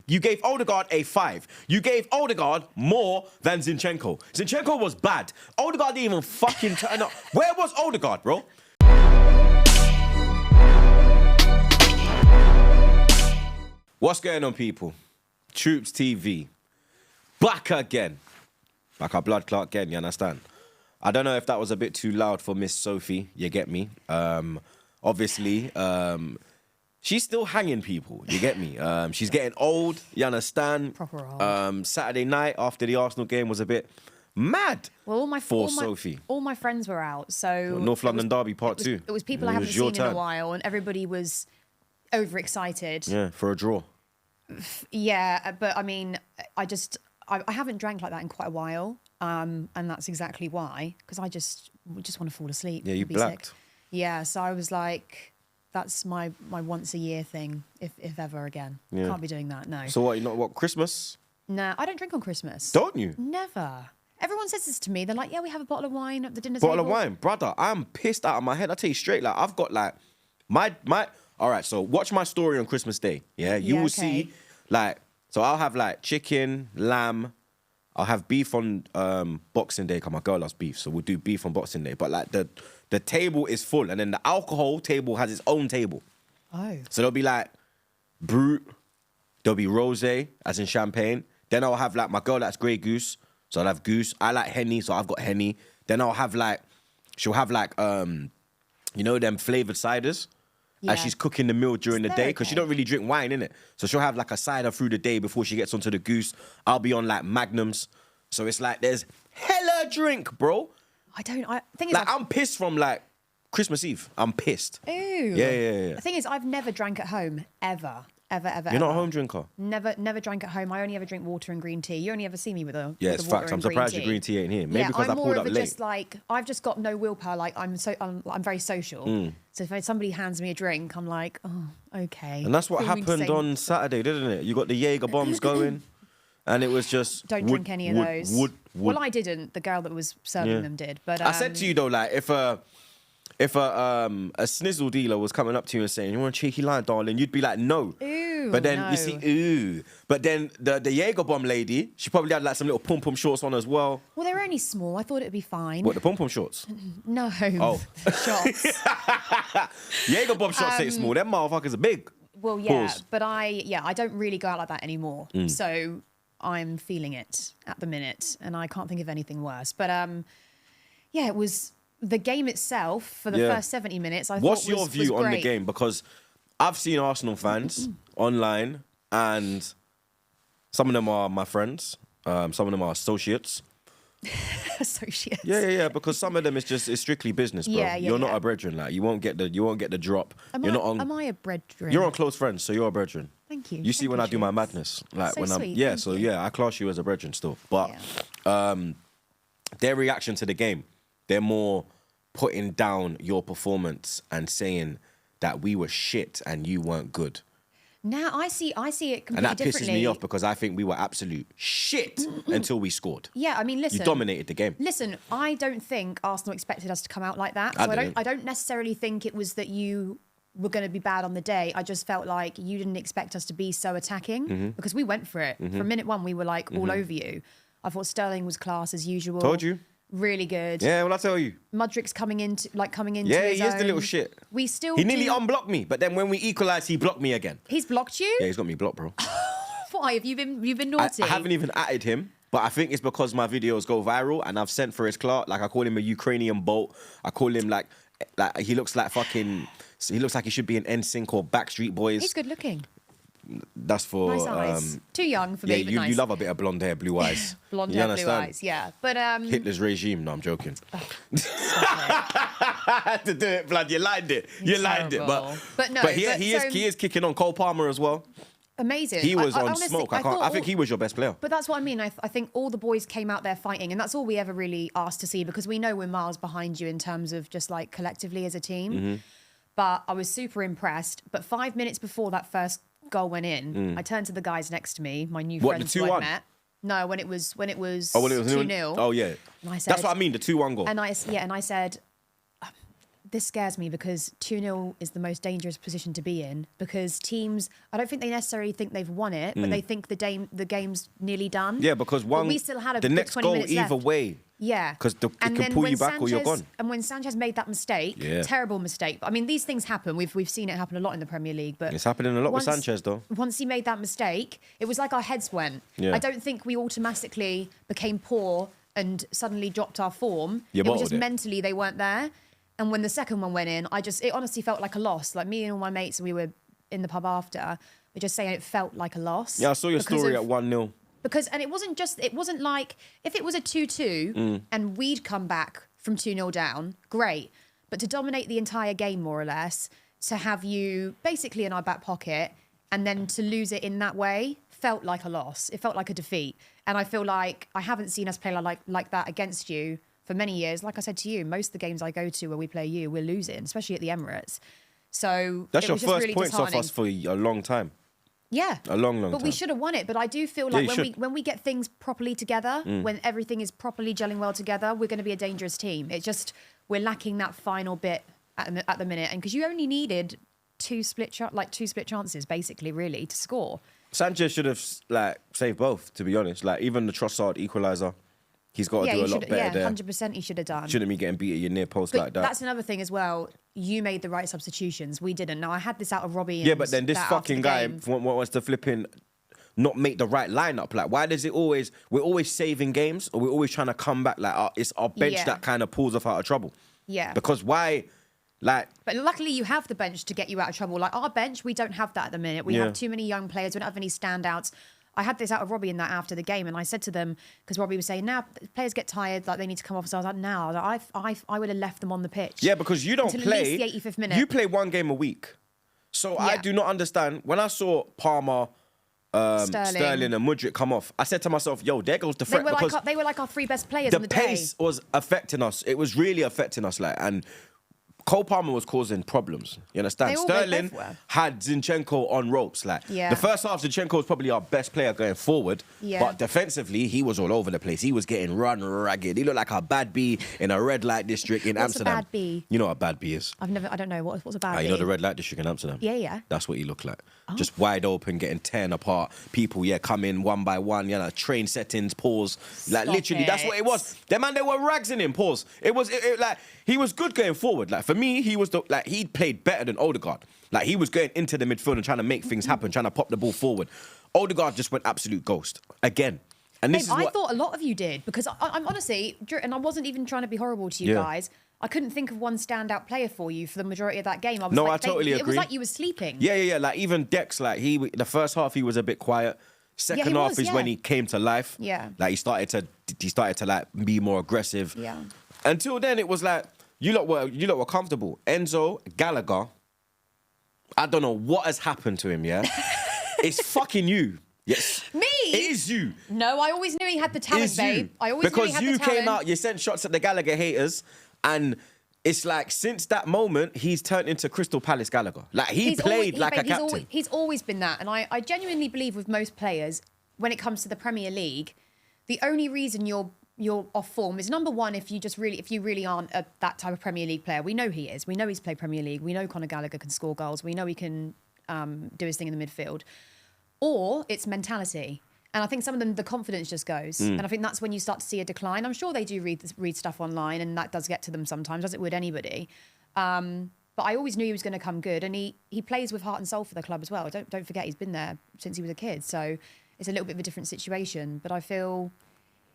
You gave Odegaard a 5. You gave Odegaard more than Zinchenko. Zinchenko was bad. Odegaard didn't even fucking turn up. Where was Odegaard, bro? What's going on, people? TroopzTV. Back again. Like a blood clot again, you understand? I don't know if that was a bit too loud for Miss Sophie, you get me? Obviously, she's still hanging people, you get me? She's getting old, you understand? Proper old. Saturday night after the Arsenal game was a bit mad Well, Sophie. All my friends were out, so... North London Derby Part 2. It was people I haven't seen in a while, and everybody was overexcited. Yeah, for a draw. Yeah, but I mean, I haven't drank like that in quite a while, and that's exactly why, because I just want to fall asleep. Yeah, you blacked. Sick. Yeah, so I was like, that's my once a year thing, if ever again. Yeah. Can't be doing that, no. So what, Christmas? No, I don't drink on Christmas. Don't you? Never. Everyone says this to me. They're like, yeah, we have a bottle of wine at the dinner Bottle table. of wine, brother. I'm pissed out of my head. I tell you straight, like I've got like my. All right, so watch my story on Christmas Day. Yeah, you will see. Like, so I'll have like chicken, lamb. I'll have beef on Boxing Day because my girl loves beef, so we'll do beef on Boxing Day. But like the table is full, and then the alcohol table has its own table. Oh. So there'll be like brut, there'll be rosé, as in champagne. Then I'll have like my girl likes Grey Goose, so I'll have Goose. I like Henny, so I've got Henny. Then I'll have like, she'll have like, you know, them flavoured ciders. Yeah. As she's cooking the meal during the day, because she don't really drink wine, innit? So she'll have like a cider through the day before she gets onto the Goose. I'll be on like Magnums. So it's like there's hella drink, bro. I'm pissed from like Christmas Eve. I'm pissed. Ew. Yeah. The thing is, I've never drank at home, ever. You're not a home drinker? Never drank at home. I only ever drink water and green tea. You only ever see me with a it's water facts. I'm and surprised green your green tea ain't here. Maybe because I I'm pulled more up of a late. just like, I've just got no willpower. Like I'm very social. So if somebody hands me a drink, I'm like, oh, okay. And that's what happened on Saturday, didn't it? You got the Jaeger bombs going, and it was just don't drink any of those. Well, I didn't. The girl that was serving them did. But I said to you though, like if a snizzle dealer was coming up to you and saying, "You want a cheeky line, darling?" You'd be like, "No." Ooh, but then no. you see, ooh. But then the Jaeger bomb lady, she probably had like some little pom pom shorts on as well. Well, they were only small. I thought it'd be fine. What, the pom pom shorts? No. Oh, the shots. Jaeger bomb shorts ain't small. Them motherfuckers are big. Well, yeah, Pause. but I don't really go out like that anymore. So I'm feeling it at the minute, and I can't think of anything worse. But yeah, it was the game itself for the first 70 minutes. What's your view on the game? Because I've seen Arsenal fans online, and some of them are my friends, some of them are associates. Associates. Yeah. Because some of them it's strictly business, bro. You're not a brethren, like you won't get the drop. Am I a brethren? You're on close friends, so you're a brethren. Thank you. You see when I do my madness, like So when I'm sweet. I class you as a brethren still. But their reaction to the game, they're more putting down your performance and saying that we were shit and you weren't good. Now I see it completely And that pisses differently. me off because I think we were absolute shit until we scored. Yeah, I mean, listen. You dominated the game. Listen, I don't think Arsenal expected us to come out like that. So I don't necessarily think it was that you were going to be bad on the day. I just felt like you didn't expect us to be so attacking because we went for it. From minute one, we were like all over you. I thought Sterling was class as usual. Told you. Really good. Yeah, well, I tell you. Mudryk's coming into Yeah, his he is the own. little shit. He nearly unblocked me, but then when we equalised, he blocked me again. He's blocked you? Yeah, he's got me blocked, bro. Why? Have you been naughty? I haven't even atted him, but I think it's because my videos go viral and I've sent for his clout. Like I call him a Ukrainian bolt. I call him like he looks like he should be an NSYNC or Backstreet Boys. He's good looking. That's for Nice eyes. Too young for me, but nice. You love a bit of blonde hair, blue eyes. Blonde hair, blue eyes, yeah. But Hitler's regime. No, I'm joking. I had to do it, blood. You lined it. But he is kicking on. Cole Palmer as well. Amazing. He was on honestly, smoke. I think he was your best player. But that's what I mean. I think all the boys came out there fighting, and that's all we ever really asked to see because we know we're miles behind you in terms of just like collectively as a team. But I was super impressed. But 5 minutes before that first goal went in, I turned to the guys next to me, my new friends who I met. No, when it was 2-0. Oh yeah. And I said, that's what I mean. The 2-1 goal. And I said, this scares me because 2-0 is the most dangerous position to be in because teams, I don't think they necessarily think they've won it, but they think the game's nearly done. Yeah, because we still had the next 20 goal minutes either left. way. Yeah. Because it can pull you back or you're gone. And when Sanchez made that mistake, terrible mistake. I mean, these things happen. We've seen it happen a lot in the Premier League. But it's happening a lot with Sanchez, though. Once he made that mistake, it was like our heads went. Yeah. I don't think we automatically became poor and suddenly dropped our form. You it was just bottled it. mentally they weren't there. And when the second one went in, it honestly felt like a loss. Like me and all my mates, we were in the pub after, we're just saying it felt like a loss. Yeah, I saw your story at 1-0. And it wasn't like, if it was a 2-2 and we'd come back from 2-0 down, great. But to dominate the entire game, more or less, to have you basically in our back pocket and then to lose it in that way felt like a loss. It felt like a defeat. And I feel like I haven't seen us play like that against you for many years. Like I said to you, most of the games I go to where we play you, we're losing, especially at the Emirates. So that's it your was just first really points off disheartening. us for a long time. Yeah. A long But time. we should have won it. But I do feel like when we get things properly together, when everything is properly gelling well together, we're going to be a dangerous team. It's just we're lacking that final bit at the minute. And because you only needed two split chances, basically, really, to score. Sanchez should have saved both, to be honest. Like even the Trossard equaliser, he's got to do a lot better there. 100% he should have done. Shouldn't be getting beat at your near post like that. That's another thing as well. You made the right substitutions. We didn't. Now I had this out of Robbie. Yeah, but then this fucking guy wants to flipping not make the right lineup. Like, why does it always? We're always saving games, or we're always trying to come back. Like, it's our bench that kind of pulls us out of trouble. Yeah. Because why? Like, but luckily you have the bench to get you out of trouble. Like our bench, we don't have that at the minute. We have too many young players. We don't have any standouts. I had this out of Robbie in that after the game, and I said to them, because Robbie was saying, now players get tired, like they need to come off. So I was like, no, I would have left them on the pitch. Yeah, because you don't play. At least the 85th minute. You play one game a week. So I do not understand. When I saw Palmer, Sterling and Mudryk come off, I said to myself, yo, there goes the threat. They were like our three best players on the day. The pace was affecting us. It was really affecting us. And Cole Palmer was causing problems. You understand? Sterling had Zinchenko on ropes. The first half, Zinchenko was probably our best player going forward. Yeah. But defensively, he was all over the place. He was getting run ragged. He looked like a bad bee in a red light district in Amsterdam. What's a bad bee? You know what a bad bee is? I don't know. What's a bad bee? You know the red light district in Amsterdam? Yeah. That's what he looked like. Oh. Just wide open, getting torn apart. People, come in one by one. Train settings, pause. Literally, that's what it was. They were rags in him, pause. It was he was good going forward. For me, he was he played better than Odegaard. He was going into the midfield and trying to make things happen, trying to pop the ball forward. Odegaard just went absolute ghost again. And this I thought a lot of you did, because I'm honestly, and I wasn't even trying to be horrible to you guys. I couldn't think of one standout player for you for the majority of that game. I totally agree. It was like you were sleeping. Yeah. Even Dex, the first half he was a bit quiet. Second half is when he came to life. Yeah. He started to be more aggressive. Yeah. Until then, it was you lot were comfortable. Enzo, Gallagher, I don't know what has happened to him, yeah? It's fucking you. Yes. Me? It is you. No, I always knew he had the talent, babe. I always knew he had the talent. Because you came out, you sent shots at the Gallagher haters, and it's since that moment, he's turned into Crystal Palace Gallagher. He played like a captain. He's always been that. And I genuinely believe with most players, when it comes to the Premier League, the only reason you're off form is, number one, if you really aren't that type of Premier League player. We know he is. We know he's played Premier League. We know Conor Gallagher can score goals. We know he can do his thing in the midfield. Or it's mentality. And I think some of them, the confidence just goes. And I think that's when you start to see a decline. I'm sure they do read stuff online, and that does get to them sometimes, as it would anybody. But I always knew he was going to come good. And he plays with heart and soul for the club as well. Don't forget, he's been there since he was a kid. So it's a little bit of a different situation. But I feel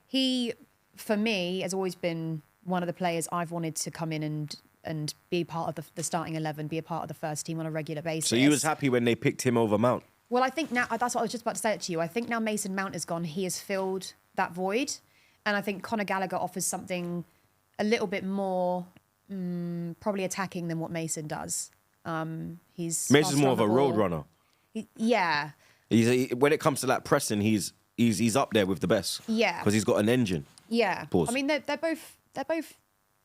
he, for me, has always been one of the players I've wanted to come in and be part of the starting 11, be a part of the first team on a regular basis. So you was happy when they picked him over Mount? Well, I think now, that's what I was just about to say it to you. I think now Mason Mount has gone, he has filled that void. And I think Conor Gallagher offers something a little bit more probably attacking than what Mason does. Mason's more of a road runner. Yeah. When it comes to pressing, he's up there with the best. Yeah. Because he's got an engine. Yeah. Pause. I mean, they're both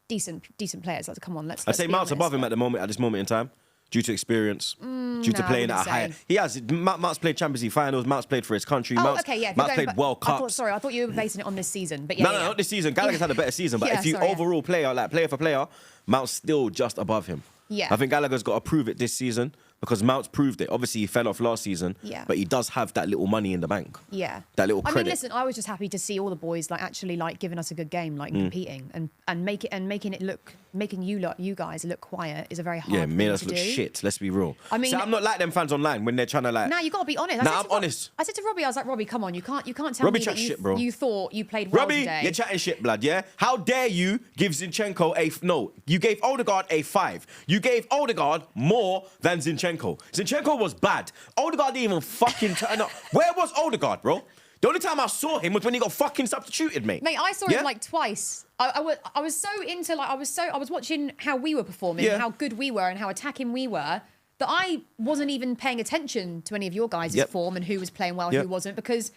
decent players. Come on, let's I'd say Mount's above him at this moment in time. Due to experience, due to I playing wouldn't at a higher... say. He has. Mount's played Champions League finals. Mount's played for his country. Oh, Mount's, okay, yeah. Mount's played World Cups. I thought you were basing it on this season, but yeah. No, not this season. Gallagher's had a better season, but Yeah, if you sorry, yeah. overall player, like player for player, Mount's still just above him. Yeah. I think Gallagher's got to prove it this season because Mount's proved it. Obviously, he fell off last season, Yeah. but he does have that little money in the bank. Yeah. That little I credit. mean, listen, I was just happy to see all the boys like actually like giving us a good game, like competing and making you guys look quiet is a very hard thing made us to look do. shit. Let's be real. I mean, so I'm not like them fans online when they're trying to like. Now you got to be honest. Nah, I'm honest. I said to Robbie, I was like, Robbie, come on, you can't tell Robbie me chat that shit, bro. you thought you played well Robbie, today. you're chatting shit, blood, yeah? How dare you give Zinchenko no, you gave Odegaard a 5. You gave Odegaard more than Zinchenko. Zinchenko was bad. Odegaard didn't even fucking turn up. Where was Odegaard, bro? The only time I saw him was when he got fucking substituted, mate. Mate, I saw him like twice. I was so into like I was watching how we were performing, how good we were, and how attacking we were, that I wasn't even paying attention to any of your guys' form and who was playing well, who wasn't, because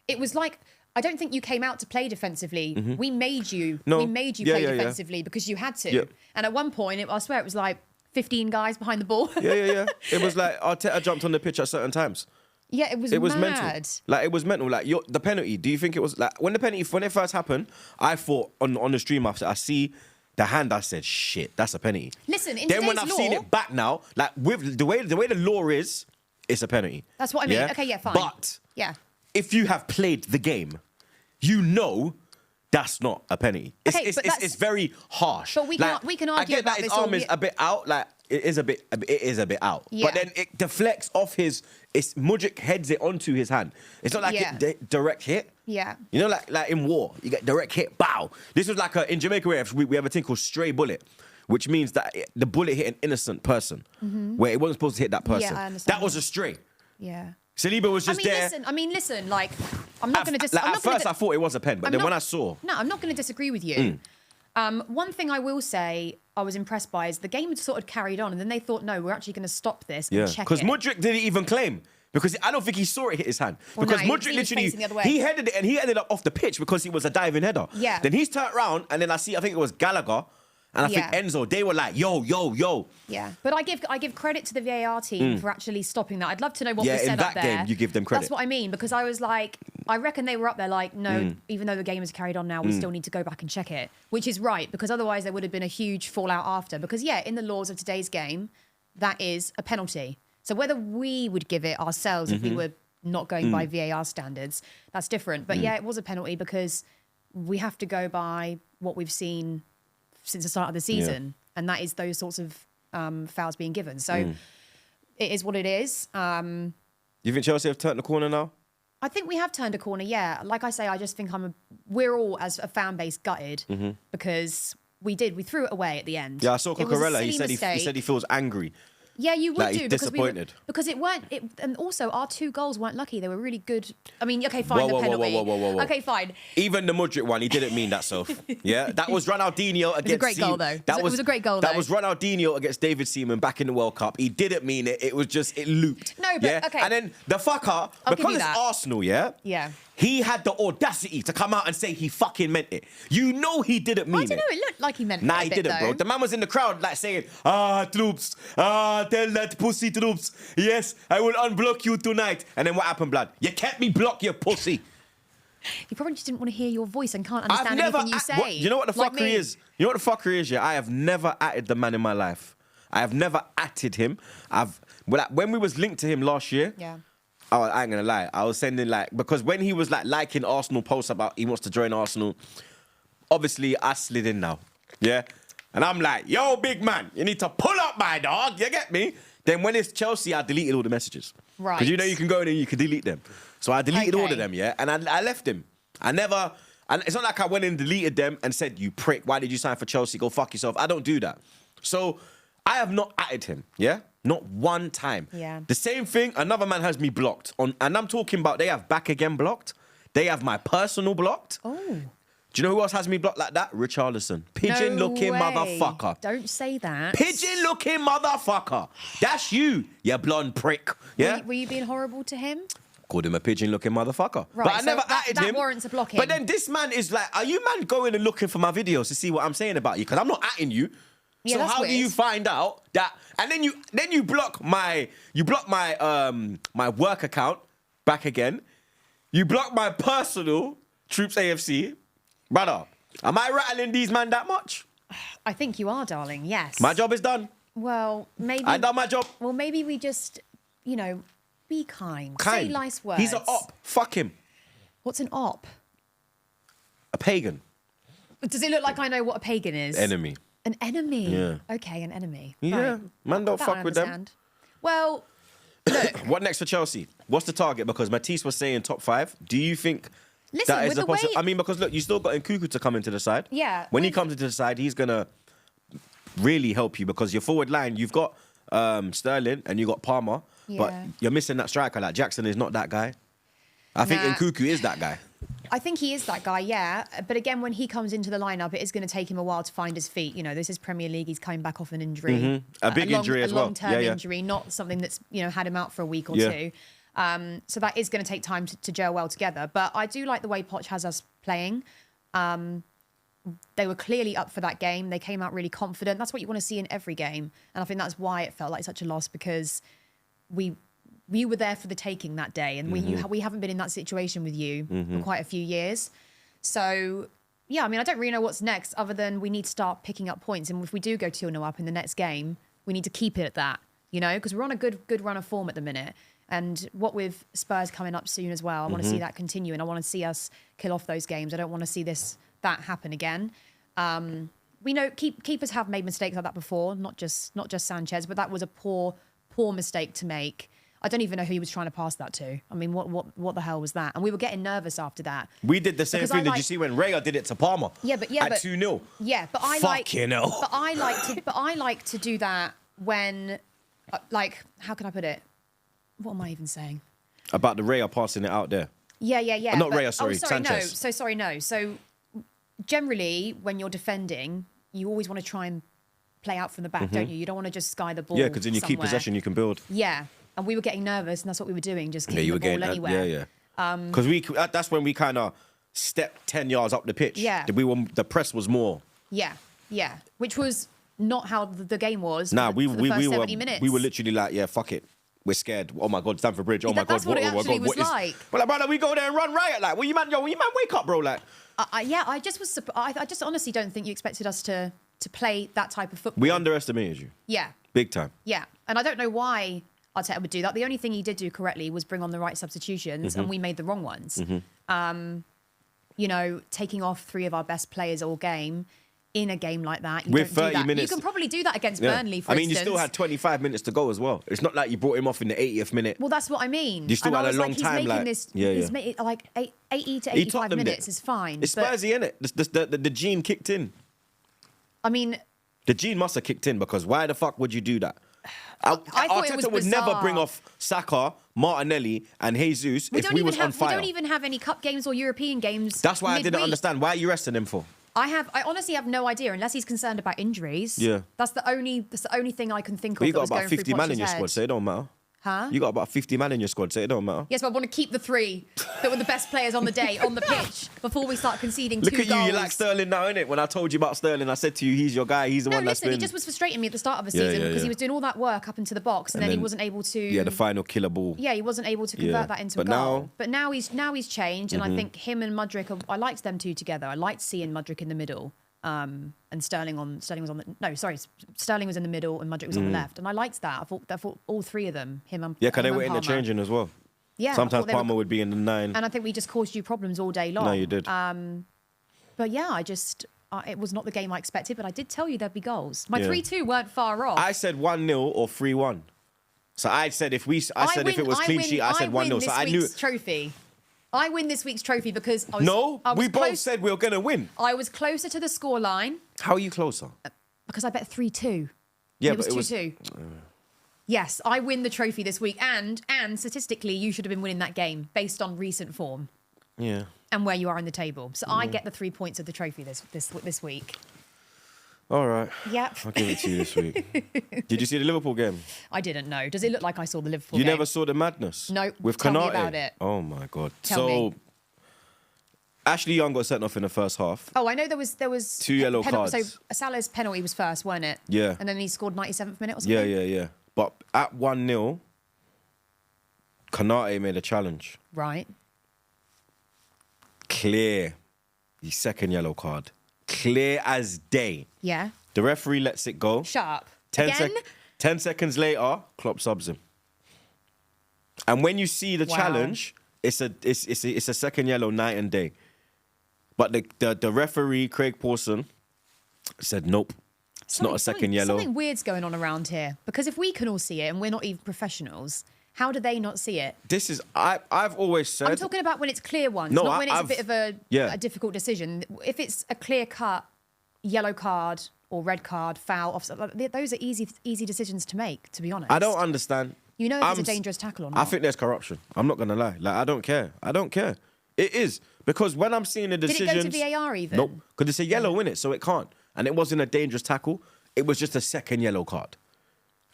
it was like I don't think you came out to play defensively. We made you. We made you play defensively because you had to. And at one point, I swear it was like 15 guys behind the ball. Yeah. It was like Arteta jumped on the pitch at certain times. Yeah, it was mental. mad. Like it was mental. Like the penalty. Do you think it was like when it first happened? I thought on the stream after I see the hand, I said, "Shit, that's a penalty." Listen, in then when today's I've seen it back now, like with the way the law is, it's a penalty. That's what I mean. Okay, yeah, fine. But if you have played the game, you know that's not a penalty. It's very harsh. But we can argue I get about that his this arm is a bit out. Like it is a bit out. Yeah. But then it deflects off his. It's Mudryk heads it onto his hand. It's not like it direct hit. Yeah. You know, like in war, you get direct hit. Bow. This was like in Jamaica we have a thing called stray bullet, which means that the bullet hit an innocent person where it wasn't supposed to hit that person. Yeah, I understand. That was a stray. Yeah. Saliba was just there. I mean, listen. Like, I'm not going to At first, I thought it was a pen, but then when I saw, no, I'm not going to disagree with you. One thing I will say I was impressed by is the game had sort of carried on, and then they thought, no, we're actually going to stop this and check it. Because Mudryk didn't even claim. Because I don't think he saw it hit his hand. Well, because no, Mudryk he was literally, facing the other way. he headed it and he ended up off the pitch because he was a diving header. Yeah. Then he's turned around and then I think it was Gallagher and I think Enzo, they were like, yo. Yeah, but I give credit to the VAR team for actually stopping that. I'd love to know what was said up there. in that game, you give them credit. That's what I mean, because I was like, I reckon they were up there like, no, even though the game is carried on now, we still need to go back and check it, which is right, because otherwise there would have been a huge fallout after. Because, in the laws of today's game, that is a penalty. So whether we would give it ourselves if we were not going by VAR standards, that's different. But it was a penalty because we have to go by what we've seen since the start of the season, and that is those sorts of fouls being given. So it is what it is. You think Chelsea have turned the corner now? I think we have turned a corner, yeah. Like I say, I just think we're all, as a fan base, gutted because we threw it away at the end. Yeah, I saw Cucurella. He said he feels angry. Yeah, you would like, do he's because disappointed. Because and also our 2 goals weren't lucky. They were really good. I mean, okay, fine, the penalty. Whoa. Okay, fine. Even the Mudryk one, he didn't mean that self. Yeah, that was Ronaldinho against. It was a great goal, though. It was a great goal, That was Ronaldinho against David Seaman back in the World Cup. He didn't mean it. It was just it looped. No, but okay. And then the fucker, because it's Arsenal, yeah. He had the audacity to come out and say he fucking meant it. You know he didn't mean it. I don't know. It looked like he meant it. Nah, he didn't, bro. The man was in the crowd like saying, Troops, tell that pussy Troops. Yes, I will unblock you tonight. And then what happened, blood? You kept me blocked, you pussy. You probably just didn't want to hear your voice and can't understand anything you say. You know what the fuckery is? You know what the fuckery is, yeah? I have never atted the man in my life. I have never atted him. When we was linked to him last year, I ain't gonna lie. I was sending because when he was liking Arsenal posts about he wants to join Arsenal, obviously I slid in now. Yeah? And I'm like, yo, big man, you need to pull up, my dog. You get me? Then when it's Chelsea, I deleted all the messages. Right. Because you know you can go in and you can delete them. So I deleted all of them, yeah? And I left him. And it's not like I went and deleted them and said, you prick, why did you sign for Chelsea? Go fuck yourself. I don't do that. So I have not atted him, yeah? Not one time. Yeah. The same thing, another man has me blocked. And I'm talking about they have back again blocked. They have my personal blocked. Oh. Do you know who else has me blocked like that? Richarlison. Pigeon-looking motherfucker. Don't say that. Pigeon-looking motherfucker. That's you blonde prick. Yeah? Were you being horrible to him? Called him a pigeon-looking motherfucker. Right, but I never atted him. That warrants a blocking. But then this man is like, are you man going and looking for my videos to see what I'm saying about you? Because I'm not atting you. Yeah, so that's how do you weird. find out that? And then you block my my work account back again. You block my personal Troops AFC, brother. Am I rattling these man that much? I think you are, darling. Yes. My job is done. Well, maybe I done my job. Well, maybe we just, be kind. Kind. Say nice words. He's an op. Fuck him. What's an op? A pagan. Does it look like I know what a pagan is? Enemy. An enemy. Yeah. Okay, an enemy. Yeah. Right. Man, don't That fuck I with them. understand. Well, look. What next for Chelsea? What's the target? Because Matisse was saying top 5. Do you think Listen, that is with a the way- possibility? I mean, because look, you still got Nkuku to come into the side. Yeah, When he with- comes into the side, he's gonna really help you because your forward line, you've got Sterling and you got Palmer, but Yeah. you're missing that striker. Like Jackson is not that guy. I think Nah. Nkuku is that guy. I think he is that guy, yeah. But again, when he comes into the lineup, it is going to take him a while to find his feet. This is Premier League. He's coming back off an injury. A big injury as well. A long-term Yeah, yeah. injury, not something that's, had him out for a week or Yeah. two. So that is going to take time to gel well together. But I do like the way Poch has us playing. They were clearly up for that game. They came out really confident. That's what you want to see in every game. And I think that's why it felt like such a loss, because we were there for the taking that day. And we haven't been in that situation with you for quite a few years. So, yeah, I mean, I don't really know what's next other than we need to start picking up points. And if we do go 2-0 up in the next game, we need to keep it at that, because we're on a good run of form at the minute. And what with Spurs coming up soon as well, I want to see that continue, and I want to see us kill off those games. I don't want to see that happen again. We know keepers have made mistakes like that before, not just Sanchez, but that was a poor mistake to make. I don't even know who he was trying to pass that to. I mean, what the hell was that? And we were getting nervous after that. We did the same Because thing. I Did like- you see when Raya did it to Palmer? Yeah, but at 2-0. Yeah, but I Fucking hell. But I like to do that when, how can I put it? What am I even saying? About the Raya passing it out there. Yeah. Not but- Raya, sorry, Sanchez. No. So generally, when you're defending, you always want to try and play out from the back, don't you? You don't want to just sky the ball. Yeah, because then you keep somewhere. possession, you can build. Yeah, and we were getting nervous, and that's what we were doing, just kicking you the were ball getting anywhere. yeah. Because that's when we kind of stepped 10 yards up the pitch. Yeah. The press was more. Yeah, which was not how the game was. Nah, for the first 70 were minutes. we were literally like, yeah, fuck it. We're scared. Oh my God, Stamford Bridge. Oh my God, That's what it oh my actually God, was what is? like. Well, like, brother, we go there and run riot. Like, well, you man, wake up, bro. Like, I just was. I just honestly don't think you expected us to play that type of football. we underestimated you, Yeah, big time. yeah, and I don't know why Arteta would do that. The only thing he did do correctly was bring on the right substitutions, and we made the wrong ones. Taking off 3 of our best players all game in a game like that. You With don't do 30 that. minutes. You can probably do that against Yeah. Burnley, for I mean, instance. you still had 25 minutes to go as well. It's not like you brought him off in the 80th minute. Well, that's what I mean. You still And I had a was long like, time, He's making like- this, Yeah, he's yeah. like 80 to He 85 Tottenham'd minutes it. is fine. It's but, Spursy, innit? The gene kicked in. I mean, The gene must have kicked in because why the fuck would you do that? thought it was Arteta would never bizarre. bring off Saka, Martinelli, and Jesus if we was on we fire. don't even have any cup games or European games. That's why I didn't midweek. understand. Why are you resting him for? I honestly have no idea unless he's concerned about injuries. Yeah. That's the only thing I can think But of. you that got was about going through 50 man in Poch's your head. squad, so it don't matter. Huh? You got about 50 man in your squad, so it don't matter. Yes, but I want to keep the 3 that were the best players on the day on the pitch before we start conceding Look 2 at goals. you like Sterling now, innit? When I told you about Sterling, I said to you, he's your guy. He's the No, one that's listen, been... he just was frustrating me at the start of the Yeah, season yeah, because yeah. he was doing all that work up into the box and then he wasn't able to. Yeah, the final killer ball. Yeah, he wasn't able to convert Yeah. that into But a goal. now- Mm-hmm. But now he's changed, and I think him and Mudryk. I liked them 2 together. I liked seeing Mudryk in the middle, and Sterling was on the. No, sorry, Sterling was in the middle and Mudryk was on the left, and I liked that. I thought all 3 of them, him and Yeah, because they him were and in the Palmer. changing as well. Yeah, I Sometimes thought they were- Palmer would be in the 9. and I think we just caused you problems all day long. No, you did. But yeah, it was not the game I expected, but I did tell you there'd be goals. My Yeah. 3-2 weren't far off. I said 1-0 or 3-1. So I said if it was clean sheet, I said 1-0. So I knew. Trophy. I win this week's trophy because I was. No, I was we both close- said we were gonna win. I was closer to the scoreline How are you closer? because I bet 3-2. Yeah, It was but it was 2-2. Yes, I win the trophy this week, and statistically, you should have been winning that game based on recent form yeah. and where you are in the table. So I get the 3 points of the trophy this week. All right. Yep. I'll give it to you this week. Did you see the Liverpool game? I didn't know. Does it look like I saw the Liverpool You game? never saw the madness? No. With Tell me Konate? about it. Oh my God. Tell me. Ashley Young got sent off in the first half. Oh, I know there was 2 yellow cards. So Salah's penalty was first, weren't it? Yeah. And then he scored 97th minute or something. Yeah. But at 1-0, Kanate made a challenge. Right. Clear. His second yellow card. Clear as day. Yeah. The referee lets it go. Shut up. 10 seconds later, Klopp subs him. And when you see the challenge, it's a second yellow night and day. But the referee, Craig Pawson, said nope. It's not a second yellow. Something weird's going on around here. Because if we can all see it and we're not even professionals, how do they not see it? This is I've always said. I'm talking about when it's clear ones, No, not when it's I've- a bit of a difficult decision. If it's a clear cut yellow card or red card, foul, offside, those are easy decisions to make, to be honest. I don't understand. You know if it's a dangerous tackle or not. I think there's corruption. I'm not gonna lie. Like I don't care. It is because when I'm seeing the decisions. Did it go to VAR even? Nope. Because it's a yellow in it, so it can't. And it wasn't a dangerous tackle. It was just a second yellow card,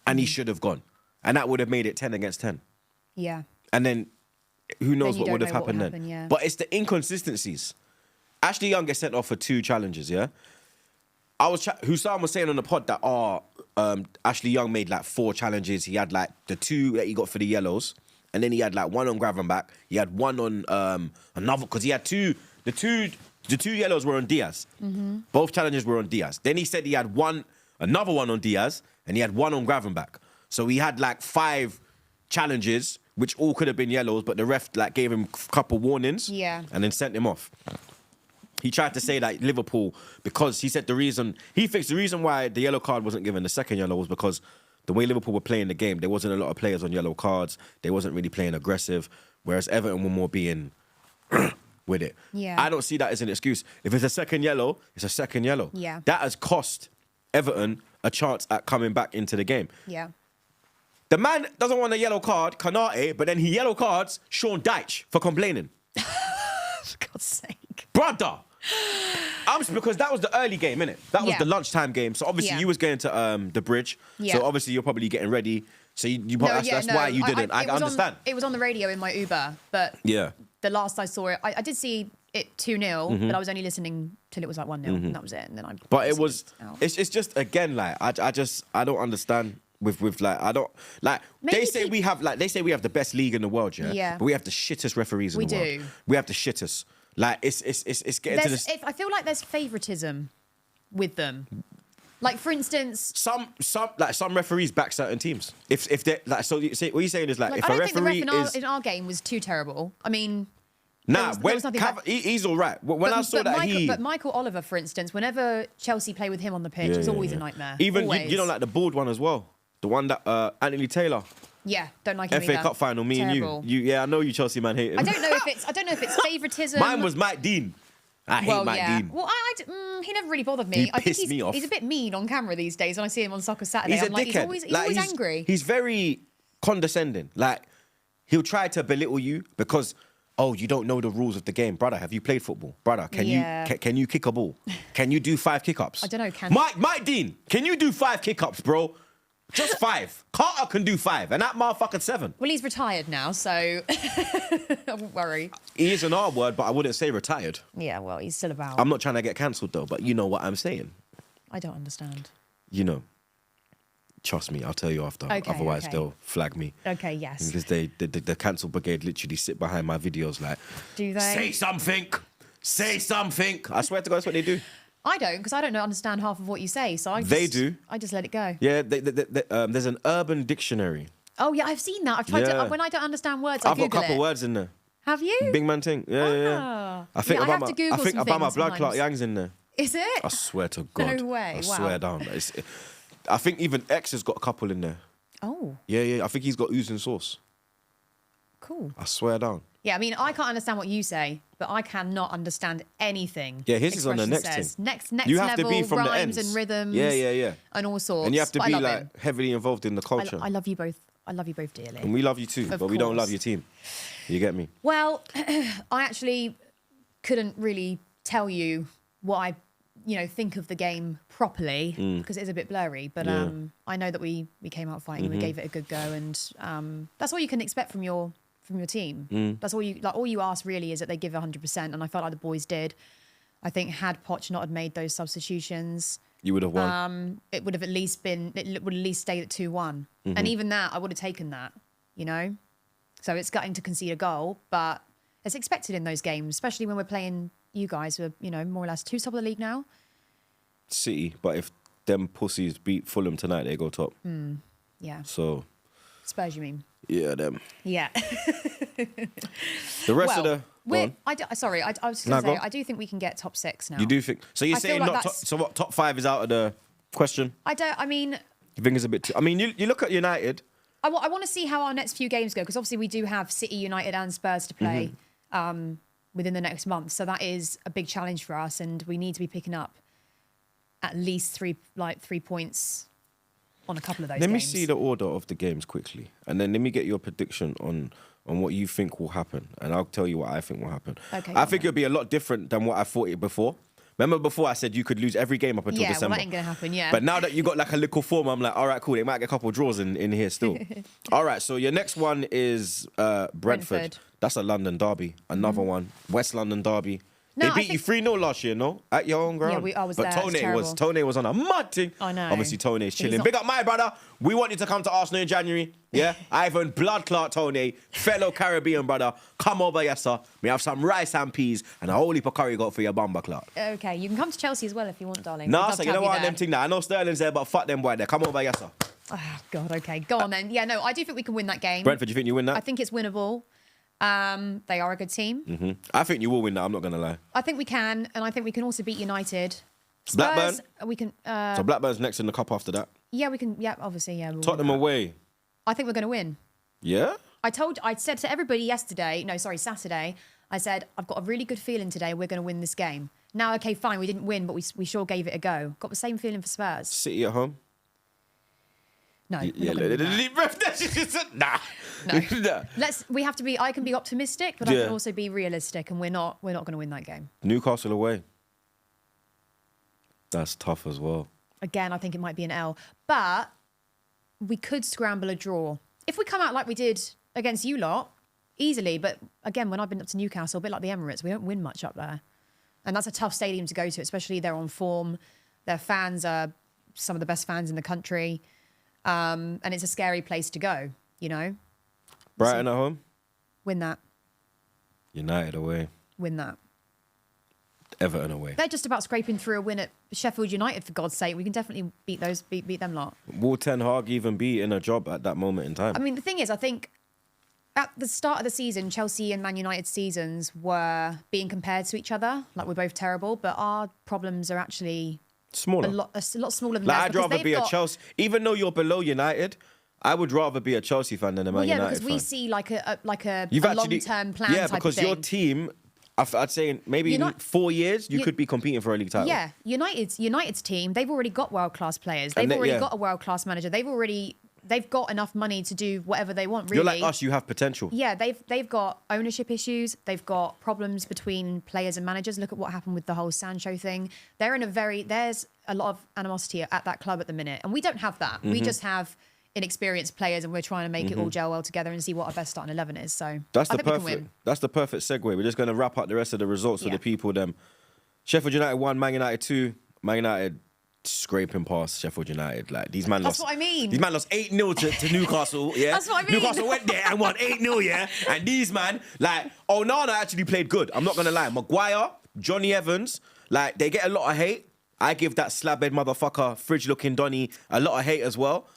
and he should have gone, and that would have made it 10 against 10. Yeah. And then who knows you what don't would have know what happened would then. happen, yeah. But it's the inconsistencies. Ashley Young gets sent off for 2 challenges, yeah? Hussam was saying on the pod that Ashley Young made like 4 challenges. He had like the 2 that he got for the yellows, and then he had like 1 on Gravenbach. He had 1 on another, because he had 2, the 2 yellows were on Diaz. Mm-hmm. Both challenges were on Diaz. Then he said he had another 1 on Diaz, and he had 1 on Gravenbach. So he had like 5 challenges, which all could have been yellows, but the ref like gave him a couple warnings, and then sent him off. He tried to say that Liverpool, because he said he thinks the reason why the yellow card wasn't given, the second yellow, was because the way Liverpool were playing the game, there wasn't a lot of players on yellow cards. They wasn't really playing aggressive, whereas Everton were more being with it. Yeah. I don't see that as an excuse. If it's a second yellow, it's a second yellow. Yeah. That has cost Everton a chance at coming back into the game. Yeah. The man doesn't want a yellow card, Kanate, but then he yellow cards Sean Dyche for complaining. For God's sake. Brother! Because that was the early game, innit? That was the lunchtime game. So obviously you was going to the bridge. Yeah. So obviously you're probably getting ready. So that's why you didn't. I understand. It was on the radio in my Uber, but the last I saw it, I did see it 2-0, but I was only listening till it was like 1-0, and that was it. And then But it was. It's just again like I don't understand. With like I don't like Maybe they say we have the best league in the world, Yeah. But we have the shittest referees in the world. We do. We have the shittest. Like it's getting to this. I feel like there's favoritism with them. Like for instance, some referees back certain teams. If they like, so you say, what you're saying is like if I a don't think the referee ref in our game was too terrible. I mean, nah, there was nothing bad. he's all right. When I saw that but Michael Oliver, for instance, whenever Chelsea play with him on the pitch, it's always a nightmare. Even always. you don't like the bald one as well. The one that Anthony Taylor. Yeah, don't like him FA either. Cup final, me Terrible. and you. Yeah, I know you Chelsea man hate him. I don't know if it's favoritism. Mine was Mike Dean. I hate Mike Dean. Well, he never really bothered me. I think pissed me off. He's a bit mean on camera these days. When I see him on Soccer Saturday, He's I'm a like, dickhead. he's always angry. He's very condescending. Like he'll try to belittle you because you don't know the rules of the game, brother. Have you played football, brother? Can you kick a ball? Can you do 5 kick-ups? I don't know. Mike Dean, can you do 5 kick-ups, bro? Just 5. Carter can do 5, and that motherfucker's 7. Well, he's retired now, so I won't worry. He is an R word, but I wouldn't say retired. Yeah, well, he's still about. I'm not trying to get cancelled though, but you know what I'm saying. I don't understand. You know. Trust me, I'll tell you after. Okay, Otherwise, they'll flag me. Okay, yes. Because the cancel brigade literally sit behind my videos like, do they? Say something. Say something. I swear to God, that's what they do. I don't, because I don't understand half of what you say. So they do. I just let it go. Yeah, there's an urban dictionary. Oh yeah, I've seen that. I've tried to. When I don't understand words, I've got a couple words in there. Have you? Big man thing. Yeah. I think I have to Google some Obama things blood clot sometimes. Yang's in there. Is it? I swear to God. No way. I Wow. swear down. I think even X has got a couple in there. Oh. Yeah. I think he's got oozing sauce. Cool. I swear down. Yeah, I mean, I can't understand what you say, but I cannot understand anything. Yeah, his is on the next thing. Next you have level, to be from the rhymes ends. and rhythms. Yeah. And all sorts. And you have to But be I love like him. heavily involved in the culture. I love you both. I love you both dearly. And we love you too, but we don't love your team. You get me? Well, I actually couldn't really tell you what I, think of the game properly because it is a bit blurry. But I know that we came out fighting, we gave it a good go, and that's all you can expect from your from your team. That's all you ask really is that they give 100%, and I felt like the boys did. I think had Poch not had made those substitutions, you would have won. It would have at least stayed at 2-1. And even that, I would have taken that, you know? So it's gutting to concede a goal, but it's expected in those games, especially when we're playing you guys who are, you know, more or less top of the league now. City, but if them pussies beat Fulham tonight, they go top. Yeah. So... Spurs, you mean? Yeah, them. Yeah. The rest of the... I was going to say, I do think we can get top 6 now. You do think... So you're saying like not top... So what, top 5 is out of the question? You think it's a bit too... I mean, you look at United... I want to see how our next few games go, because obviously we do have City, United and Spurs to play within the next month. So that is a big challenge for us, and we need to be picking up at least 3 points on a couple of those games. Let me see the order of the games quickly, and then let me get your prediction on what you think will happen, and I'll tell you what I think will happen. Okay, I think it'll be a lot different than what I thought it before. Remember before I said you could lose every game up until December? Yeah, well, that ain't going to happen, yeah. But now that you got like a little form, I'm like, all right, cool, they might get a couple of draws in here still. All right, so your next one is Brentford. That's a London derby. Another one, West London derby. No, they beat you 3-0 last year, no? At your own ground. Yeah, I was but there. Tony was on a mud thing. I know. Obviously, Tony's chilling. Big up my brother. We want you to come to Arsenal in January. Yeah? Ivan Blood Clot Tony, fellow Caribbean brother. Come over, yes, sir. We have some rice and peas and a whole heap of curry got for your bumper clot. Okay, you can come to Chelsea as well if you want, darling. Nah, so you know what, them thing now. I know Sterling's there, but fuck them boy there. Come over, yes, sir. Oh, God, okay. Go on then. Yeah, no, I do think we can win that game. Brentford, do you think you win that? I think it's winnable. They are a good team. I think you will win that, I'm not going to lie. I think we can, and I think we can also beat United. Spurs, Blackburn? We can... So Blackburn's next in the cup after that? Yeah, we can... Yeah, obviously, yeah. Tottenham away? I think we're going to win. Yeah? I said to everybody Saturday, I said, I've got a really good feeling today we're going to win this game. Now, okay, fine, we didn't win, but we sure gave it a go. Got the same feeling for Spurs. City at home? No. Yeah, nah. No. We have to be. I can be optimistic, but I can also be realistic, and we're not going to win that game. Newcastle away. That's tough as well. Again, I think it might be an L, but we could scramble a draw if we come out like we did against you lot easily. But again, when I've been up to Newcastle, a bit like the Emirates, we don't win much up there, and that's a tough stadium to go to, especially they're on form. Their fans are some of the best fans in the country. And it's a scary place to go, you know. Brighton at home? Win that. United away. Win that. Everton away. They're just about scraping through a win at Sheffield United, for God's sake. We can definitely beat them lot. Will Ten Hag even be in a job at that moment in time? I mean, the thing is, I think at the start of the season, Chelsea and Man United seasons were being compared to each other. Like, we're both terrible, but our problems are actually... Smaller. A lot smaller than like, theirs. I'd rather be a Chelsea... Even though you're below United, I would rather be a Chelsea fan than a Man United fan. Yeah, because we see like a long-term plan type because of thing. your team... I'd say in maybe in 4 years, you could be competing for a league title. Yeah, United's team, they've already got world-class players. They've already got a world-class manager. They've got enough money to do whatever they want, really. You're like us, you have potential. Yeah, they've got ownership issues. They've got problems between players and managers. Look at what happened with the whole Sancho thing. There's a lot of animosity at that club at the minute. And we don't have that. We just have inexperienced players, and we're trying to make it all gel well together and see what our best starting 11 is. So I think we can win. That's the perfect segue. We're just going to wrap up the rest of the results for the people. Sheffield United 1, Man United 2. Man United scraping past Sheffield United. Like, these man lost. That's what I mean. These man lost 8-0 to Newcastle. Yeah, that's what I mean. Newcastle went there and won 8-0. Yeah, and these man, like, Onana actually played good. I'm not gonna lie. Maguire, Johnny Evans, like, they get a lot of hate. I give that slabhead motherfucker, fridge-looking Donny, a lot of hate as well.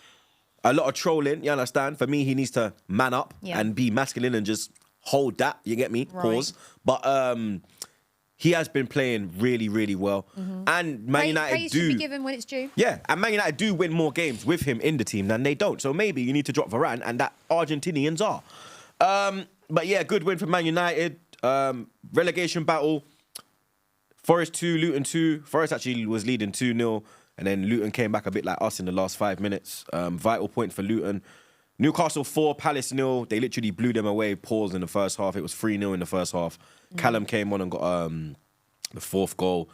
A lot of trolling. You understand? For me, he needs to man up and be masculine and just hold that. You get me? Right. Pause. But he has been playing really, really well. And Man United praise should be given when it's due. Yeah, and Man United do win more games with him in the team than they don't. So maybe you need to drop Varane, and that Argentinians are. But yeah, good win for Man United. Relegation battle. Forest 2, Luton 2. Forest actually was leading 2-0. And then Luton came back a bit like us in the last 5 minutes. Vital point for Luton. Newcastle 4, Palace 0. They literally blew them away, paused in the first half. It was 3-0 in the first half. Callum came on and got the 4th goal.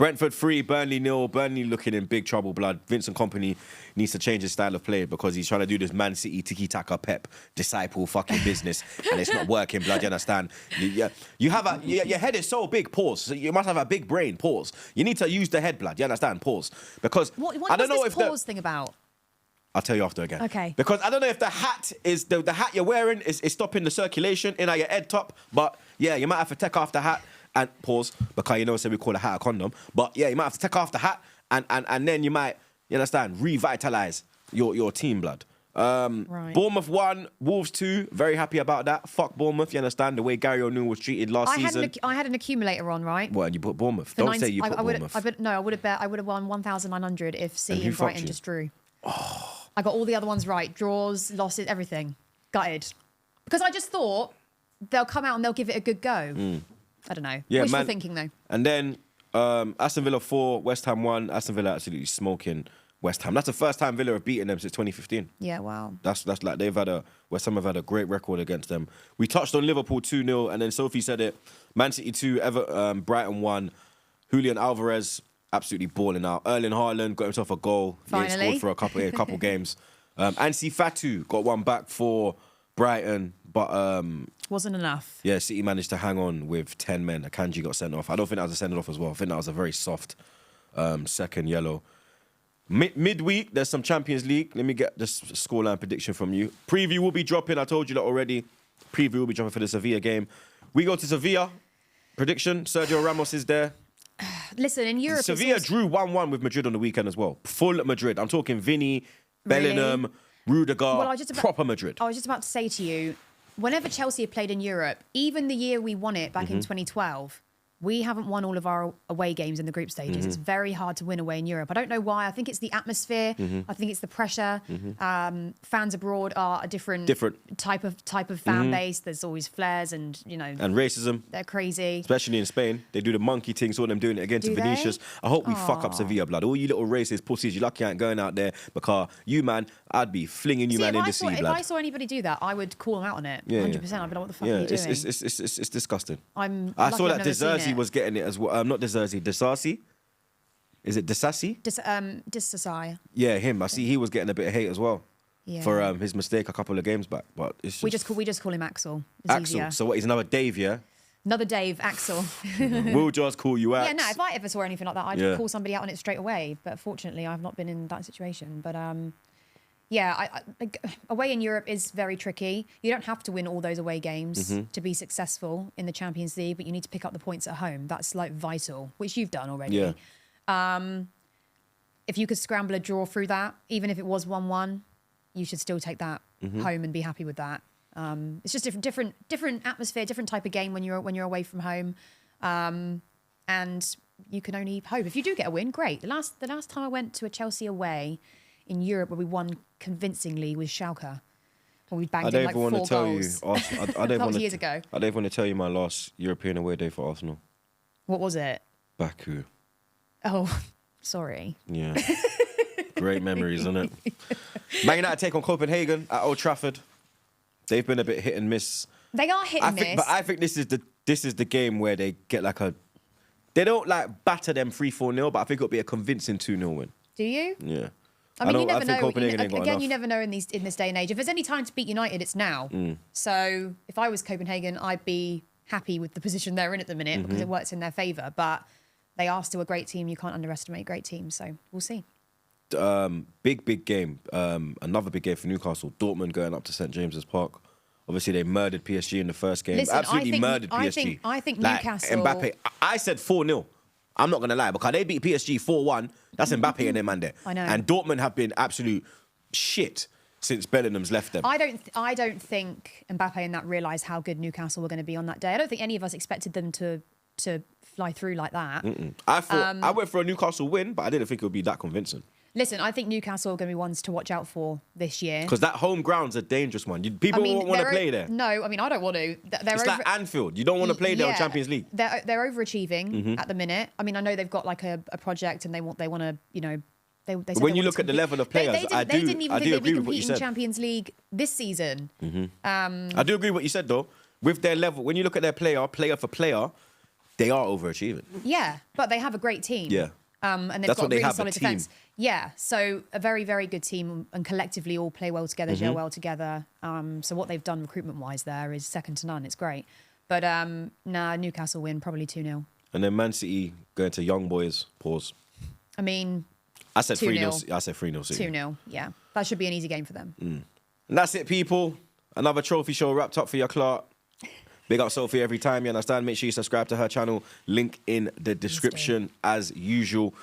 Brentford 3, Burnley 0. Burnley looking in big trouble, blood. Vincent Kompany needs to change his style of play because he's trying to do this Man City tiki-taka Pep disciple fucking business and it's not working, blood. You understand? You have your head is so big, pause. So you must have a big brain, pause. You need to use the head, blood. You understand? Pause. Because what I don't know if this pause thing about? I'll tell you after again. Okay. Because I don't know if the hat is the hat you're wearing is stopping the circulation in your head top, but yeah, you might have to take off the hat. And pause, because you know, so we call a hat a condom. But yeah, you might have to take off the hat and then you might, you understand, revitalise your team, blood. Right. Bournemouth 1, Wolves 2. Very happy about that. Fuck Bournemouth, you understand, the way Gary O'Neill was treated last season. I had an accumulator on, right? What, and you put Bournemouth? Don't say you put Bournemouth. I would have won 1,900 if City and Brighton just drew. Oh. I got all the other ones right. Draws, losses, everything. Gutted. Because I just thought they'll come out and they'll give it a good go. I don't know. Yeah, wishful thinking, though. And then Aston Villa 4, West Ham 1. Aston Villa absolutely smoking West Ham. That's the first time Villa have beaten them since 2015. Yeah, wow. That's like West Ham have had a great record against them. We touched on Liverpool 2-0, and then Sophie said it. Man City 2, Brighton 1. Julian Alvarez absolutely balling out. Erling Haaland got himself a goal. Finally. He ain't scored for a couple games. Ansi Fatu got one back for Brighton, but wasn't enough. yeah, City managed to hang on with 10 men. Akanji got sent off. I don't think that was a send off as well. I think that was a very soft second yellow. Midweek, there's some Champions League. Let me get this scoreline prediction from you. Preview will be dropping. I told you that already. Preview will be dropping for the Sevilla game. We go to Sevilla. Prediction, Sergio Ramos is there. Listen, in Europe... Sevilla drew 1-1 with Madrid on the weekend as well. Full Madrid. I'm talking Vinny, Bellingham, Rudiger, proper Madrid. I was just about to say to you, whenever Chelsea have played in Europe, even the year we won it back in 2012, we haven't won all of our away games in the group stages. It's very hard to win away in Europe. I don't know why. I think it's the atmosphere. I think it's the pressure. Fans abroad are a different type of fan base. There's always flares and, you know... And racism. They're crazy. Especially in Spain. They do the monkey thing, saw them doing it again to Vinicius. I hope we fuck up Sevilla, blood. All you little racist pussies, you lucky I ain't going out there because you, man, I'd be flinging you, man, in the sea, blood. If I saw anybody do that, I would call them out on it. 100%. I'd be like, what the fuck are you doing? It's disgusting. I saw that Deserzi was getting it as well. Not Deserzi, Disasi. Is it Disasi? Disasi. Yeah, him. I see he was getting a bit of hate as well. Yeah. For his mistake a couple of games back. But it's just... We just call him Axel. It's Axel. easier. So what, he's another Dave, yeah? Another Dave, Axel. We'll just call you Ax. Yeah, no, if I ever saw anything like that, I'd call somebody out on it straight away. But fortunately, I've not been in that situation. But away in Europe is very tricky. You don't have to win all those away games to be successful in the Champions League, but you need to pick up the points at home. That's like vital, which you've done already. Yeah. If you could scramble a draw through that, even if it was 1-1, you should still take that home and be happy with that. It's just different atmosphere, different type of game when you're away from home, and you can only hope. If you do get a win, great. The last time I went to a Chelsea away in Europe where we won convincingly was Schalke. When we banged in like 4 goals. That was years ago. I don't even want to tell you my last European away day for Arsenal. What was it? Baku. Oh, sorry. Yeah. Great memories, isn't it? Man United take on Copenhagen at Old Trafford. They've been a bit hit and miss. They are hit and miss. But I think this is the game where they get like they don't like batter them 3-4-0, but I think it'll be a convincing 2-0 win. Do you? Yeah. I mean, you never know. Again, you never know in this day and age. If there's any time to beat United, it's now. So if I was Copenhagen, I'd be happy with the position they're in at the minute because it works in their favour. But they are still a great team. You can't underestimate great teams. So we'll see. Big game. Another big game for Newcastle. Dortmund going up to St James's Park. Obviously, they murdered PSG in the first game. Listen, Absolutely murdered PSG. I think like, Newcastle... Mbappe. I said 4-0. I'm not going to lie, because they beat PSG 4-1. That's Mbappe and them man there. I know. And Dortmund have been absolute shit since Bellingham's left them. I don't think Mbappe and that realised how good Newcastle were going to be on that day. I don't think any of us expected them to fly through like that. I thought I went for a Newcastle win, but I didn't think it would be that convincing. Listen, I think Newcastle are going to be ones to watch out for this year. Because that home ground's a dangerous one. People won't want to play there. No, I mean, I don't want to. It's like Anfield. You don't want to play there in Champions League. They're overachieving at the minute. I mean, I know they've got like a project and they want to, you know, they when you look at the level of players, they didn't even think they'd be competing in Champions League this season. I do agree with what you said, though. With their level, when you look at their player for player, They are overachieving. Yeah, but they have a great team. Yeah. And they've That's got what they really have, a solid team. defence. Yeah, so a very, very good team and collectively all play well together, gel well together. So what they've done recruitment-wise there is second to none. It's great. But Newcastle win, probably 2-0. And then Man City going to Young Boys, pause. I mean, I said 2-0. 3-0. I said 3-0 City. 2-0, yeah. That should be an easy game for them. And that's it, people. Another trophy show wrapped up for your Clark. Big up Sophie every time, you understand? Make sure you subscribe to her channel. Link in the description as usual.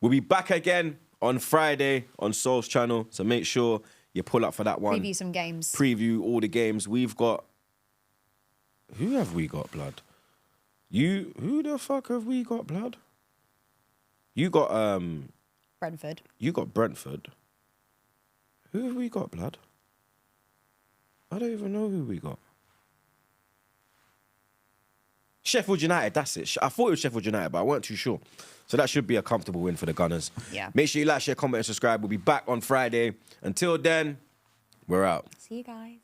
We'll be back again on Friday on Soul's channel. So make sure you pull up for that one. Preview some games. Preview all the games. We've got... Who have we got, blood? Who the fuck have we got, blood? You got... Brentford. You got Brentford. Who have we got, blood? I don't even know who we got. Sheffield United, that's it. I thought it was Sheffield United, but I weren't too sure. So that should be a comfortable win for the Gunners. Yeah. Make sure you like, share, comment, and subscribe. We'll be back on Friday. Until then, we're out. See you guys.